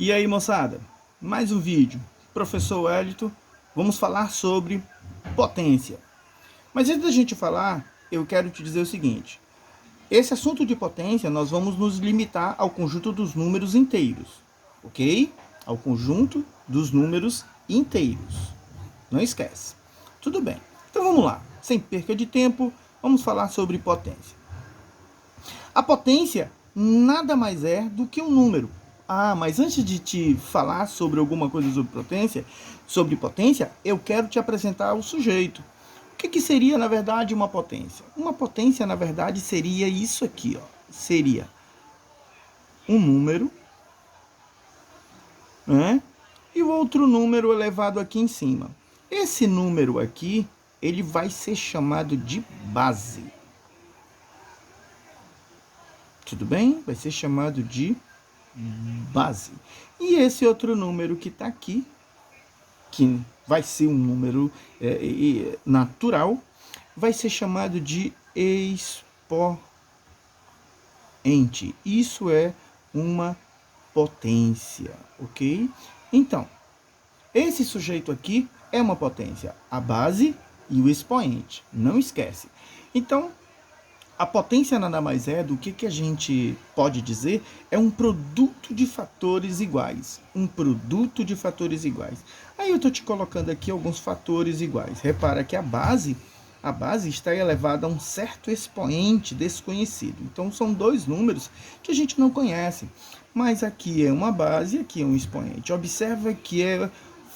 E aí, moçada, mais um vídeo. Professor Wellington, vamos falar sobre potência. Mas antes da gente falar, eu quero te dizer o seguinte. Esse assunto de potência, nós vamos nos limitar ao conjunto dos números inteiros, ok? Ao conjunto dos números inteiros. Não esquece. Tudo bem. Então vamos lá. Sem perca de tempo, vamos falar sobre potência. A potência nada mais é do que um número. Ah, mas antes de te falar sobre alguma coisa sobre potência, eu quero te apresentar o sujeito. O que seria, na verdade, uma potência? Uma potência, na verdade, seria isso aqui, ó. Seria um número, né? E o outro número elevado aqui em cima. Esse número aqui, ele vai ser chamado de base. Tudo bem? Vai ser chamado de base. E esse outro número que está aqui, que vai ser um número natural, vai ser chamado de expoente. Isso é uma potência, ok? Então, esse sujeito aqui é uma potência, a base e o expoente, não esquece. Então, a potência nada mais é do que a gente pode dizer é um produto de fatores iguais. Um produto de fatores iguais. Aí eu estou te colocando aqui alguns fatores iguais. Repara que a base está elevada a um certo expoente desconhecido. Então são dois números que a gente não conhece. Mas aqui é uma base e aqui é um expoente. Observa que é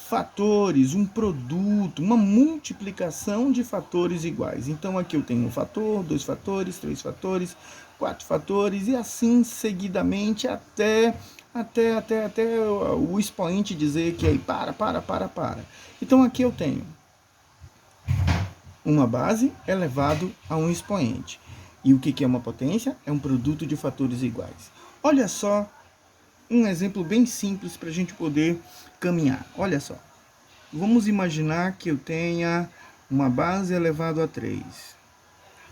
fatores, um produto, uma multiplicação de fatores iguais. Então aqui eu tenho um fator, dois fatores, três fatores, quatro fatores e assim seguidamente até o expoente dizer que aí para. Então aqui eu tenho uma base elevado a um expoente. E o que é uma potência? É um produto de fatores iguais. Olha só um exemplo bem simples para a gente poder caminhar. Olha só. Vamos imaginar que eu tenha uma base elevado a 3.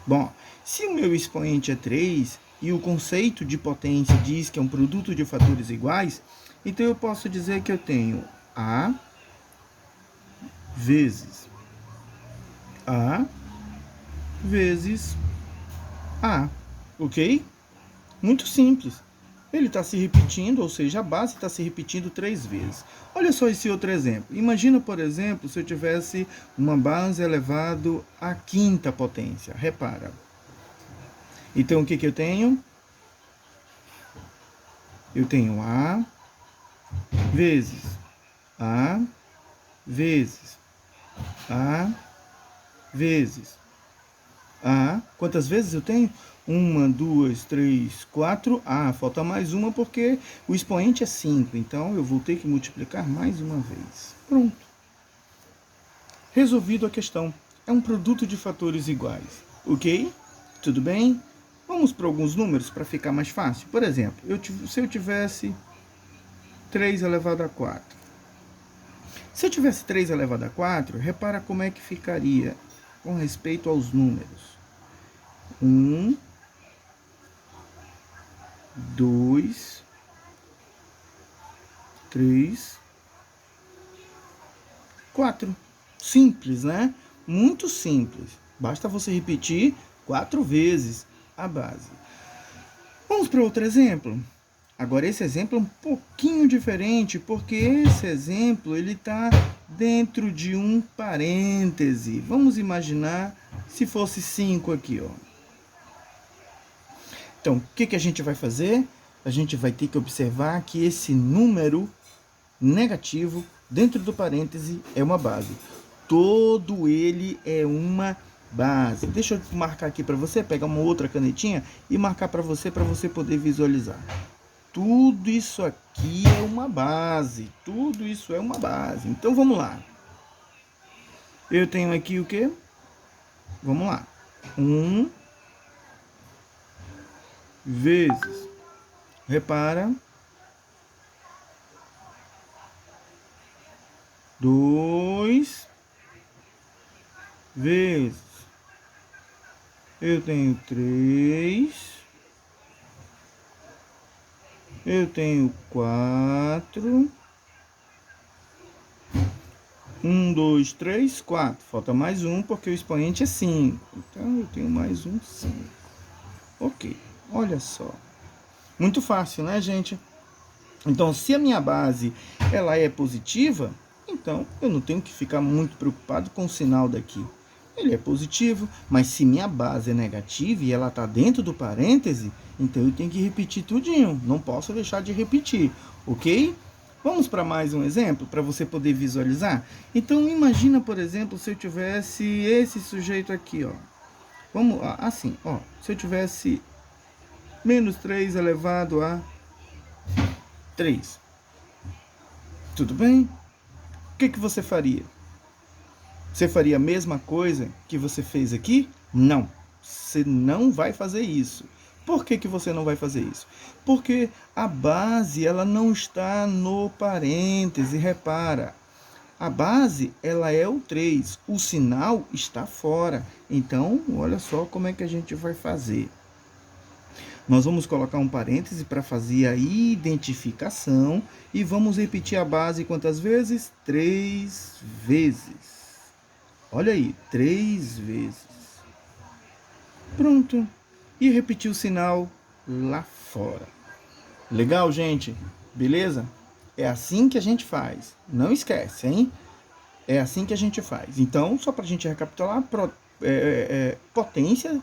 Bom, se o meu expoente é 3 e o conceito de potência diz que é um produto de fatores iguais, então eu posso dizer que eu tenho A vezes A vezes A, ok? Muito simples. Ele está se repetindo, ou seja, a base está se repetindo 3 vezes. Olha só esse outro exemplo. Imagina, por exemplo, se eu tivesse uma base elevado à quinta potência. Repara. Então, o que eu tenho? Eu tenho A vezes A vezes A vezes A. Quantas vezes eu tenho? 1, 2, 3, 4. Ah, falta mais uma porque o expoente é 5. Então, eu vou ter que multiplicar mais uma vez. Pronto. Resolvido a questão. É um produto de fatores iguais. Ok? Tudo bem? Vamos para alguns números para ficar mais fácil. Por exemplo, se eu tivesse 3 elevado a 4. Se eu tivesse 3 elevado a 4, repara como é que ficaria com respeito aos números. 1, 2, 3, 4. Simples, né? Muito simples. Basta você repetir 4 vezes a base. Vamos para outro exemplo. Agora esse exemplo é um pouquinho diferente, porque esse exemplo ele está dentro de um parêntese. Vamos imaginar se fosse 5 aqui, ó. Então, o que a gente vai fazer? A gente vai ter que observar que esse número negativo dentro do parêntese é uma base. Todo ele é uma base. Deixa eu marcar aqui para você, pegar uma outra canetinha e marcar para você poder visualizar. Tudo isso aqui é uma base. Tudo isso é uma base. Então vamos lá. Eu tenho aqui o quê? Vamos lá. 1 vezes. Repara. 2 vezes. Eu tenho 3. Eu tenho 4. 1, 2, 3, 4. Falta mais um porque o expoente é 5. Então eu tenho mais um 5. Ok, olha só. Muito fácil, né, gente? Então, se a minha base ela é positiva, então eu não tenho que ficar muito preocupado com o sinal daqui. Ele é positivo, mas se minha base é negativa e ela está dentro do parêntese, então eu tenho que repetir tudinho. Não posso deixar de repetir, ok? Vamos para mais um exemplo para você poder visualizar? Então imagina, por exemplo, se eu tivesse esse sujeito aqui, ó. Vamos assim, ó. Se eu tivesse menos 3 elevado a 3, tudo bem? O que você faria? Você faria a mesma coisa que você fez aqui? Não. Você não vai fazer isso. Por que você não vai fazer isso? Porque a base ela não está no parêntese, repara. A base ela é o 3, o sinal está fora. Então, olha só como é que a gente vai fazer. Nós vamos colocar um parêntese para fazer a identificação e vamos repetir a base quantas vezes? 3 vezes. Olha aí, 3 vezes. Pronto. E repetir o sinal lá fora. Legal, gente? Beleza? É assim que a gente faz. Não esquece, hein? É assim que a gente faz. Então, só para a gente recapitular, potência,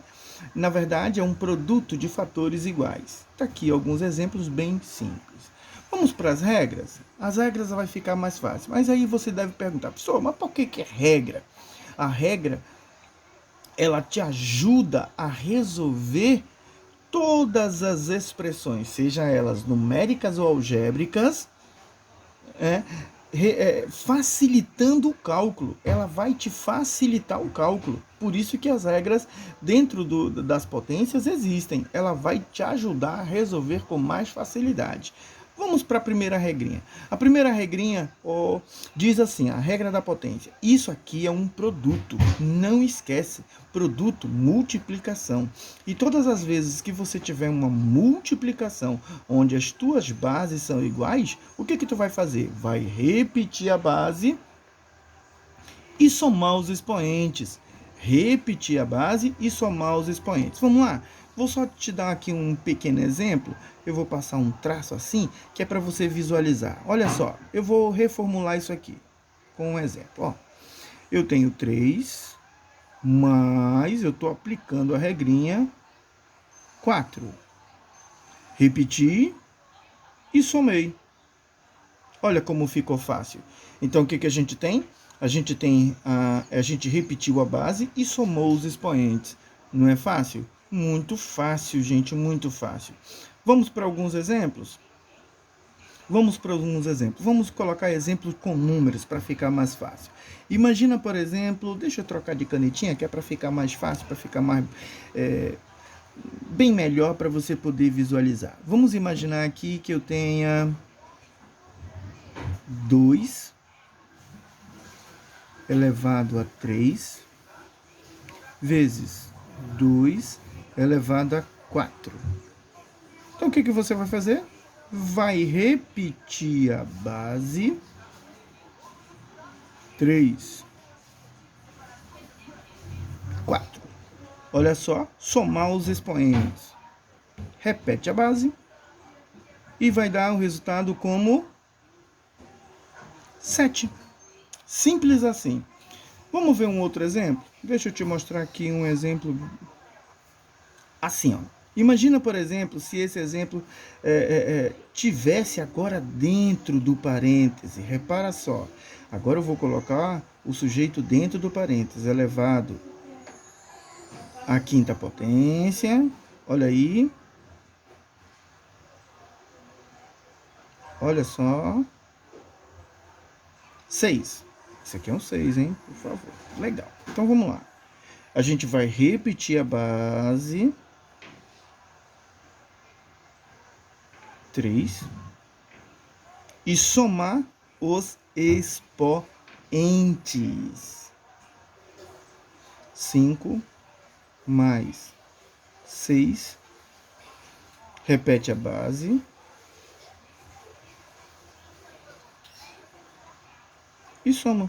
na verdade, é um produto de fatores iguais. Está aqui alguns exemplos bem simples. Vamos para as regras? As regras vai ficar mais fácil. Mas aí você deve perguntar, professor, mas por que é regra? A regra, ela te ajuda a resolver todas as expressões, seja elas numéricas ou algébricas, facilitando o cálculo. Ela vai te facilitar o cálculo. Por isso que as regras dentro das potências existem. Ela vai te ajudar a resolver com mais facilidade. Vamos para a primeira regrinha. A primeira regrinha diz assim, a regra da potência. Isso aqui é um produto, não esquece. Produto, multiplicação. E todas as vezes que você tiver uma multiplicação onde as tuas bases são iguais, o que tu vai fazer? Vai repetir a base e somar os expoentes. Repetir a base e somar os expoentes. Vamos lá? Vou só te dar aqui um pequeno exemplo. Eu vou passar um traço assim, que é para você visualizar. Olha só, eu vou reformular isso aqui com um exemplo. Ó, eu tenho 3, mas eu estou aplicando a regrinha 4. Repeti e somei. Olha como ficou fácil. Então, o que a gente tem? A gente repetiu a base e somou os expoentes. Não é fácil? Muito fácil, gente, muito fácil. Vamos para alguns exemplos? Vamos colocar exemplos com números para ficar mais fácil. Imagina, por exemplo, deixa eu trocar de canetinha, que é para ficar mais fácil, para ficar mais bem melhor para você poder visualizar. Vamos imaginar aqui que eu tenha 2 elevado a 3 vezes 2 elevado a 4. Então, o que você vai fazer? Vai repetir a base 3, 4. Olha só, somar os expoentes. Repete a base e vai dar o resultado como 7. Simples assim. Vamos ver um outro exemplo? Deixa eu te mostrar aqui um exemplo assim, ó. Imagina, por exemplo, se esse exemplo tivesse agora dentro do parêntese. Repara só. Agora eu vou colocar o sujeito dentro do parêntese, elevado à quinta potência. Olha aí. Olha só. 6. Esse aqui é um 6, hein? Por favor. Legal. Então vamos lá. A gente vai repetir a base 3 e somar os expoentes. 5 mais 6. Repete a base. E soma.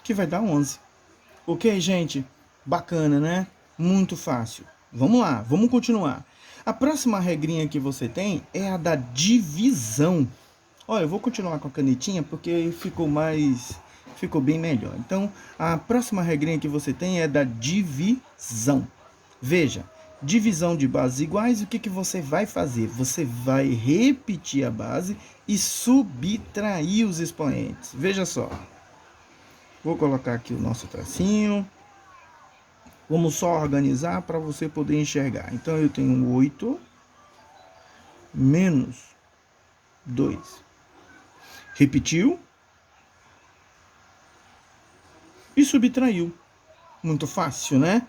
que vai dar 11. Ok, gente? Bacana, né? Muito fácil. Vamos lá, vamos continuar. A próxima regrinha que você tem é a da divisão. Olha, eu vou continuar com a canetinha porque ficou bem melhor. Então, a próxima regrinha que você tem é da divisão. Veja, divisão de bases iguais, o que você vai fazer? Você vai repetir a base e subtrair os expoentes. Veja só. Vou colocar aqui o nosso tracinho. Vamos só organizar para você poder enxergar. Então, eu tenho 8 menos 2. Repetiu e subtraiu. Muito fácil, né?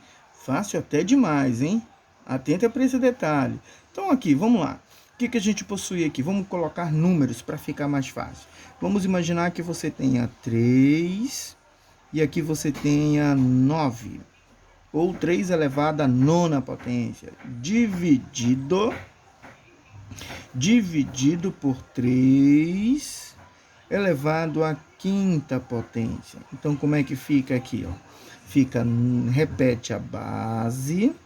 Fácil até demais, hein? Atenta para esse detalhe. Então, aqui, vamos lá. O que a gente possui aqui? Vamos colocar números para ficar mais fácil. Vamos imaginar que você tenha 3 e aqui você tenha 9. Ou 3 elevado à nona potência. Dividido por 3 elevado à quinta potência. Então, como é que fica aqui, ó? Fica, repete a base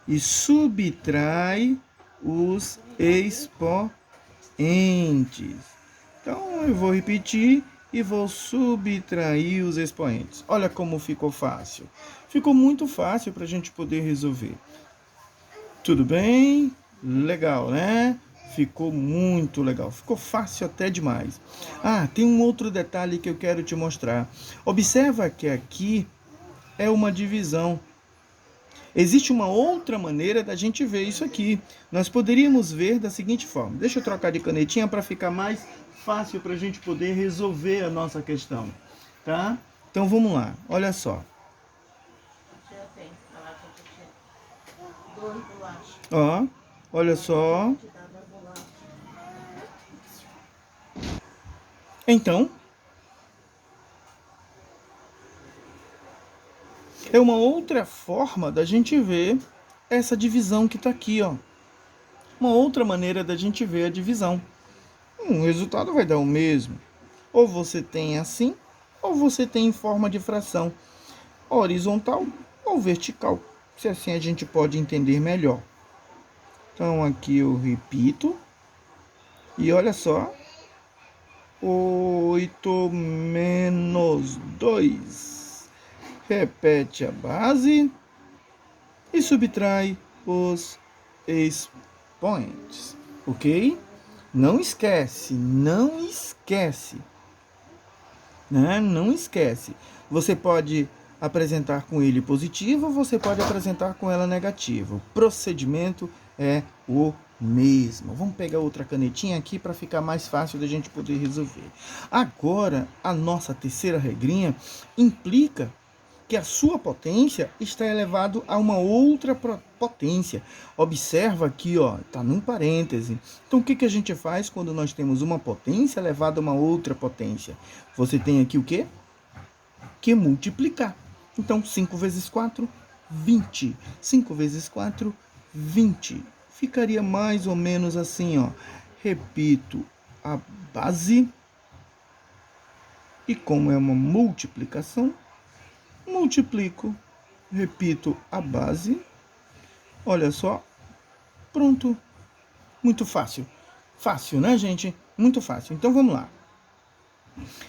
e subtrai os expoentes. Então, eu vou repetir e vou subtrair os expoentes. Olha como ficou fácil. Ficou muito fácil para a gente poder resolver. Tudo bem? Legal, né? Ficou muito legal. Ficou fácil até demais. Ah, tem um outro detalhe que eu quero te mostrar. Observa que aqui é uma divisão. Existe uma outra maneira da gente ver isso aqui. Nós poderíamos ver da seguinte forma. Deixa eu trocar de canetinha para ficar mais fácil para a gente poder resolver a nossa questão. Tá? Então vamos lá. Olha só. Ó, olha só. Então, é uma outra forma da gente ver essa divisão que está aqui, ó. Uma outra maneira da gente ver a divisão. O resultado vai dar o mesmo. Ou você tem assim, ou você tem em forma de fração horizontal ou vertical. Se assim a gente pode entender melhor. Então aqui eu repito. E olha só. 8 menos 2. Repete a base e subtrai os expoentes. Ok? Não esquece, né? Não esquece. Você pode apresentar com ele positivo, você pode apresentar com ela negativo. O procedimento é o mesmo. Vamos pegar outra canetinha aqui para ficar mais fácil da gente poder resolver. Agora, a nossa terceira regrinha implica que a sua potência está elevado a uma outra potência. Observa aqui, ó, tá num parêntese. Então, o que a gente faz quando nós temos uma potência elevada a uma outra potência? Você tem aqui o quê? Que multiplicar. Então, 5 vezes 4, 20. 5 vezes 4, 20. Ficaria mais ou menos assim, ó. Repito a base. E como é uma multiplicação, multiplico, repito a base, olha só, pronto. Muito fácil. Fácil, né, gente? Muito fácil. Então, vamos lá.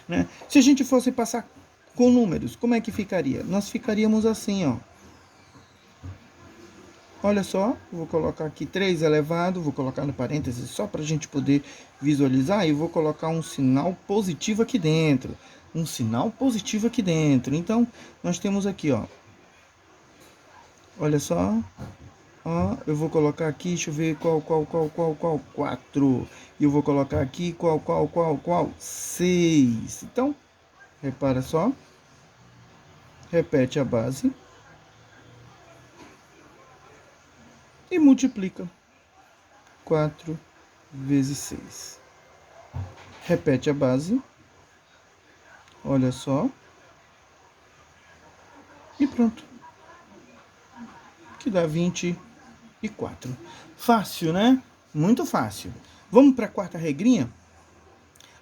Né? Se a gente fosse passar com números, como é que ficaria? Nós ficaríamos assim, ó. Olha só, vou colocar aqui 3 elevado, vou colocar no parênteses só para a gente poder visualizar, e vou colocar um sinal positivo aqui dentro. Um sinal positivo aqui dentro. Então, nós temos aqui, ó. Olha só. Ó, eu vou colocar aqui, deixa eu ver qual, 4. E eu vou colocar aqui qual, 6. Então, repara só. Repete a base. E multiplica 4 vezes 6. Repete a base. Olha só. E pronto. Que dá 24. Fácil, né? Muito fácil. Vamos para a quarta regrinha?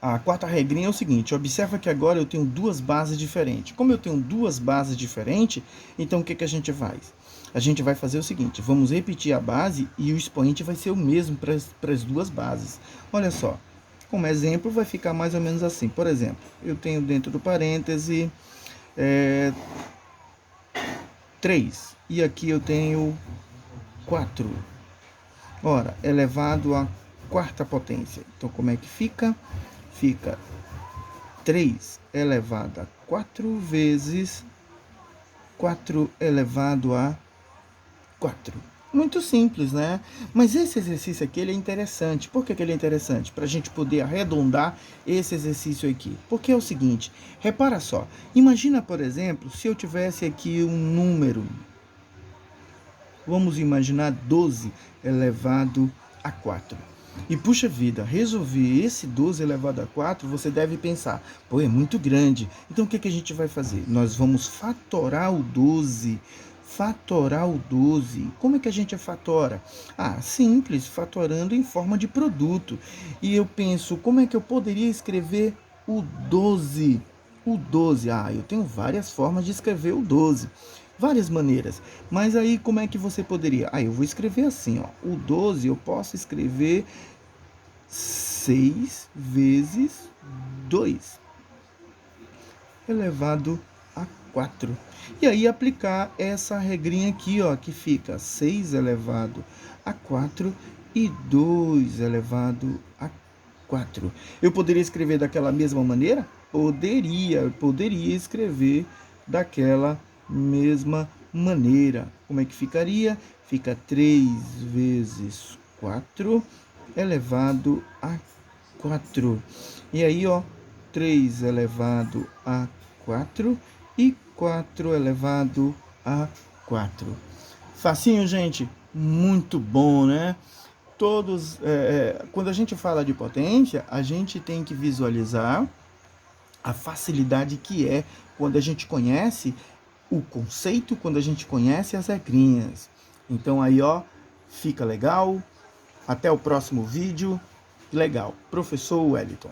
A quarta regrinha é o seguinte, observa que agora eu tenho duas bases diferentes. Como eu tenho duas bases diferentes, então o que a gente faz? A gente vai fazer o seguinte, vamos repetir a base e o expoente vai ser o mesmo para as duas bases. Olha só, como exemplo vai ficar mais ou menos assim. Por exemplo, eu tenho dentro do parêntese 3 e aqui eu tenho 4. Ora, elevado à quarta potência. Então, como é que fica? Fica 3 elevado a 4 vezes 4 elevado a 4. Muito simples, né? Mas esse exercício aqui ele é interessante. Por que ele é interessante? Para a gente poder arredondar esse exercício aqui. Porque é o seguinte, repara só. Imagina, por exemplo, se eu tivesse aqui um número. Vamos imaginar 12 elevado a 4. E puxa vida, resolver esse 12 elevado a 4, você deve pensar, pô, é muito grande. Então o que a gente vai fazer? Nós vamos fatorar o 12. Fatorar o 12. Como é que a gente fatora? Ah, simples, fatorando em forma de produto. E eu penso, como é que eu poderia escrever o 12? O 12, eu tenho várias formas de escrever o 12. Várias maneiras. Mas aí como é que você poderia? Eu vou escrever assim, ó. O 12 eu posso escrever 6 vezes 2 elevado a 4. E aí aplicar essa regrinha aqui, ó, que fica 6 elevado a 4 e 2 elevado a 4. Eu poderia escrever daquela mesma maneira? Poderia escrever daquela mesma maneira. Como é que ficaria? Fica 3 vezes 4 elevado a 4. E aí, ó, 3 elevado a 4 e 4 elevado a 4. Facinho, gente? Muito bom, né? Quando a gente fala de potência, a gente tem que visualizar a facilidade que é quando a gente conhece o conceito, quando a gente conhece as regrinhas. Então aí, ó, fica legal. Até o próximo vídeo. Legal. Professor Wellington.